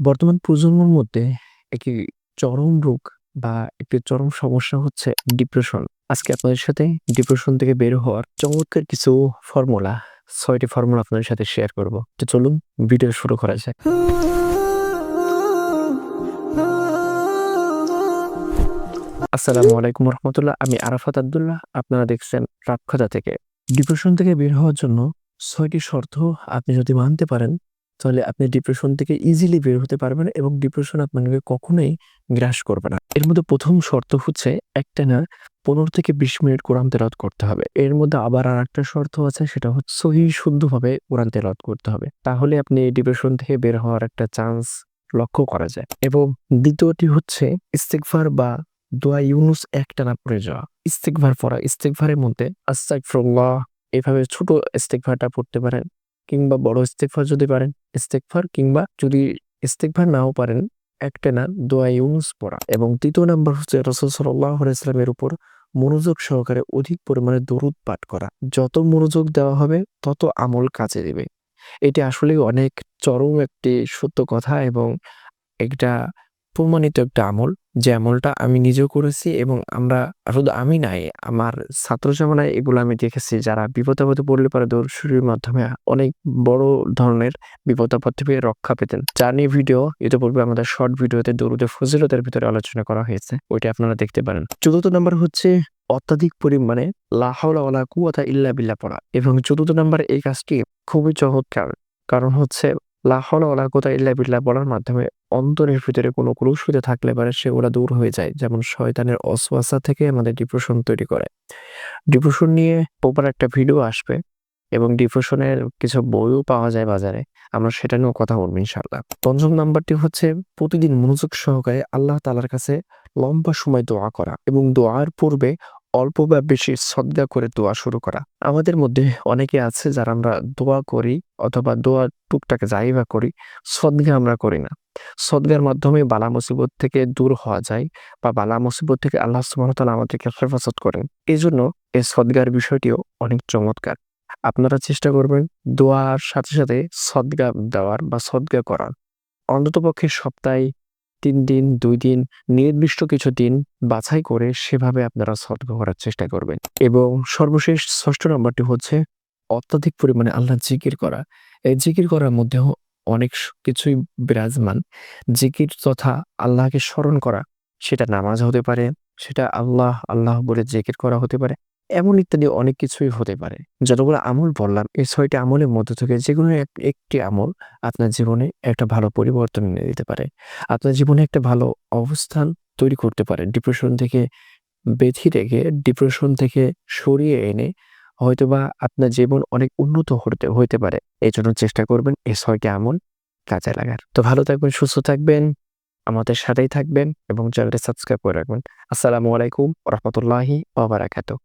বর্তমান প্রজন্মের মধ্যে একটি চরম রোগ বা একটি চরম সমস্যা হচ্ছে ডিপ্রেশন। আজকে আপনাদের সাথে ডিপ্রেশন থেকে বের হওয়ার চমৎকার কিছু ফর্মুলা, ৬ টি ফর্মুলা আপনাদের সাথে শেয়ার করব। তো চলুন ভিডিও শুরু করা যাক। আসসালামু আলাইকুম রহমতুল্লাহ। আমি আরাফাত আব্দুল্লাহ। আপনারা দেখছেন প্রাপ্যতা থেকে। ডিপ্রেশন থেকে বের হওয়ার জন্য ৬ টি শর্ত আপনি যদি মানতে পারেন, তাহলে আপনি ডিপ্রেশন থেকে ইজিলি বের হতে পারবেন এবং ডিপ্রেশন আপনাকে কখনোই গ্রাস করবে না। এর মধ্যে ১ম শর্ত হচ্ছে একটানা ১৫ থেকে ২০ মিনিট কোরআন তেলাওয়াত করতে হবে। এর মধ্যে আবার আরেকটা শর্ত আছে, সেটা হচ্ছে সহিহ শুদ্ধভাবে কোরআন তেলাওয়াত করতে হবে। তাহলে আপনি এই ডিপ্রেশন থেকে বের হওয়ার একটা চান্স লক্ষ্য করা যায়। এবং দ্বিতীয়টি হচ্ছে ইস্তিগফার বা দোয়া ইউনুস একটানা পড়ে যাওয়া। ইস্তিগফার পড়া। ইস্তিগফারের মধ্যে আস্তাগফিরুল্লাহ এভাবে ছোট ইস্তিগফারটা পড়তে পারেন, কিংবা বড় ইস্তিগফার যদি পারেন ইস্তিগফার, কিংবা যদি ইস্তিগফার নাও পারেন একটানা দোয়া ইউনুস পড়া। এবং ৩য় নাম্বার হচ্ছে রাসূল সাল্লাল্লাহু আলাইহি ওয়াসাল্লামের উপর মনোযোগ সহকারে অধিক পরিমাণে দরুদ পাঠ করা। যত মনোযোগ দেওয়া হবে তত আমল কাজে দিবে। এটি আসলেই অনেক চরম একটি সত্য কথা এবং একটা প্রমাণিত একটা আমল, যে আমলটা আমি নিজেও করেছি এবং শুধু আমি নাই, আমার ছাত্র জীবনায় এগুলো আমি দেখেছি, যারা বিপদে পড়লে পরে দরুদ শরীফের মাধ্যমে অনেক বড় ধরনের বিপদ-আপদ থেকে রক্ষা পেতেন। যা নিয়ে ভিডিও ইতিপূর্বে আমাদের শর্ট ভিডিওতে দরুদে ফজিলতের ভিতরে আলোচনা করা হয়েছে, ওইটা আপনারা দেখতে পারেন। ৪র্থ নাম্বার হচ্ছে অত্যাধিক পরিমাণে লা হাওলা ওয়ালা কুওয়াতা ইল্লা বিল্লাহ পড়া। এবং ৪র্থ নাম্বার এই কাজটি খুবই চমৎকার। কারণ হচ্ছে লা হাওলা ওয়ালা কুওয়াতা ইল্লা বিল্লাহ পড়ার মাধ্যমে অন্তরের ভিতরে কোনো কলুষিত থাকলে পারে সেগুলা দূর হয়ে যায়। যেমন শয়তানের ওয়াসওয়াসা থেকে আমাদের ডিপ্রেশন তৈরি করে। ডিপ্রেশন নিয়ে প্রপার একটা ভিডিও আসবে এবং ডিপ্রেশনের কিছু বইও পাওয়া যায় বাজারে। আমরা সেটা নিয়েও কথা বলব ইনশাআল্লাহ। ৫ম নাম্বারটি হচ্ছে প্রতিদিন মনোযোগ সহকারে আল্লাহ তাআলার কাছে লম্বা সময় দোয়া করা এবং দোয়ার পূর্বে অল্প বা বেশি সদকা করে দোয়া শুরু করা। আমাদের মধ্যে অনেকে আছে যারা আমরা দোয়া করি অথবা দোয়া টুকটাক যাই বা করি, সদকা আমরা করি না। সদকার মাধ্যমে বালা মুসিবত থেকে দূর হওয়া যায় বা বালা মুসিবত থেকে আল্লাহ সুবহানাহু ওয়া তাআলা আমাদেরকে হেফাজত করেন। এজন্য এই সদকার বিষয়টিও অনেক চমৎকার। আপনারা চেষ্টা করবেন দোয়ার সাথে, সাথে সদকা দেওয়ার বা সদকা করার। অন্ততপক্ষে সপ্তাহে ৩ দিন, ২ দিন, নির্দিষ্ট কিছু দিন বাছাই করে সেভাবে আপনারা সদকা করার চেষ্টা করবেন। এবং সর্বশেষ ৬ষ্ঠ নাম্বারটি হচ্ছে অত্যাধিক পরিমাণে আল্লাহর জিকির করা। এই জিকির করার মধ্যেও অনেক কিছুই বিরাজমান। জিকির তথা আল্লাহকে স্মরণ করা, সেটা নামাজ হতে পারে, সেটা আল্লাহ, আল্লাহ বলে জিকির করা হতে পারে। এমন ইত্যাদি অনেক কিছুই হতে পারে। যতগুলো আমল বললাম, এই ৬ টি আমলের মধ্য থেকে যেকোনো একটি আমল আপনার জীবনে একটা ভালো পরিবর্তন এনে দিতে পারে। আপনার জীবনে একটা ভালো অবস্থান তৈরি করতে পারে। ডিপ্রেশন থেকে রেখে ডিপ্রেশন থেকে সরিয়ে এনে হয়তোবা আপনার জীবন অনেক উন্নত হইতে পারে। এজন্য চেষ্টা করবেন এই ৬ টি আমল কাজে লাগার। তো ভালো থাকবেন, সুস্থ থাকবেন, আমাদের সাথেই থাকবেন এবং চ্যানেলটি সাবস্ক্রাইব করে রাখবেন। আসসালামু আলাইকুম ওয়া রাহমাতুল্লাহি ওয়া বারাকাতুহু।